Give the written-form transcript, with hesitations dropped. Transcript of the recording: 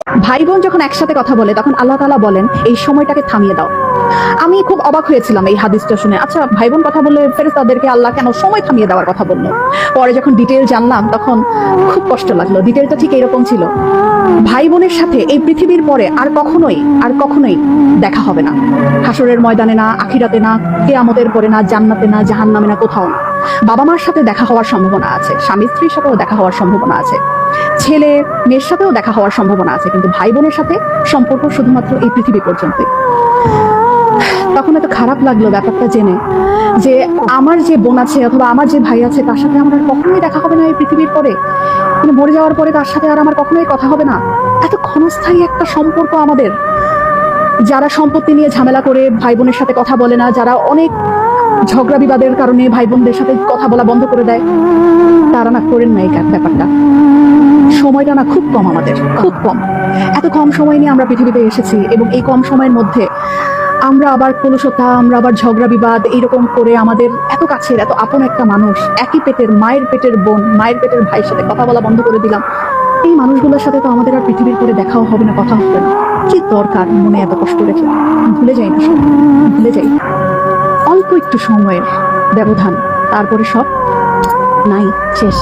ভাই বোন যখন একসাথে কথা বলে তখন আল্লাহ তাআলা বলেন এই সময়টাকে থামিয়ে দাও। আমি খুব অবাক হয়েছিলাম এই হাদিসটা শুনে। আচ্ছা, ভাই বোন কথা বললে ফেরেশতাদেরকে আল্লাহ কেন সময় থামিয়ে দেওয়ার কথা বললো? পরে যখন ডিটেইল জানলাম তখন খুব কষ্ট লাগলো। ডিটেইলটা ঠিক এরকম ছিল, ভাই বোনের সাথে এই পৃথিবীর পরে আর কখনোই দেখা হবে না। হাসরের ময়দানে না, আখিরাতে না, কিয়ামতের পরে না, জান্নাতে না, জাহান্নামে না, কোথাও না। বাবা মার সাথে দেখা হওয়ার সম্ভাবনা আছে, স্বামী স্ত্রীর সাথেও দেখা হওয়ার সম্ভাবনা আছে, ছেলে মেয়ের সাথেও দেখা হওয়ার সম্ভাবনা আছে, কিন্তু ভাই বোনের সাথে সম্পর্ক শুধুমাত্র এই পৃথিবী পর্যন্তই। তখন এত খারাপ লাগলো ব্যাপারটা জেনে যে আমার যে বোন আছে অথবা আমার যে ভাই আছে তার সাথে আমার আর কখনোই দেখা হবে না এই পৃথিবীর পরে, মানে মরে যাওয়ার পরে তার সাথে আর আমার কখনোই কথা হবে না। এত ক্ষণস্থায়ী একটা সম্পর্ক আমাদের। যারা সম্পত্তি নিয়ে ঝামেলা করে ভাই বোনের সাথে কথা বলে না, যারা অনেক ঝগড়া বিবাদের কারণে ভাই বোনদের সাথে কথা বলা বন্ধ করে দেয়, তারা না করেন না এই ব্যাপারটা। সময়টা না খুব কম, আমাদের খুব কম। এত কম সময় নিয়ে আমরা পৃথিবীতে এসেছি এবং এই কম সময়ের মধ্যে আমরা আবার কলুষতা, আমরা আবার ঝগড়া বিবাদ এইরকম করে আমাদের এত কাছের এত আপন একটা মানুষ, একই পেটের মায়ের পেটের বোন, মায়ের পেটের ভাইয়ের সাথে কথা বলা বন্ধ করে দিলাম। এই মানুষগুলোর সাথে তো আমাদের আর পৃথিবীর করে দেখাও হবে না, কথা হবে না। কি দরকার মনে এত কষ্ট রেখে? ভুলে যাই না সব, ভুলে যাই। অল্প একটু সময়ের ব্যবধান, তারপরে সব নাই, শেষ।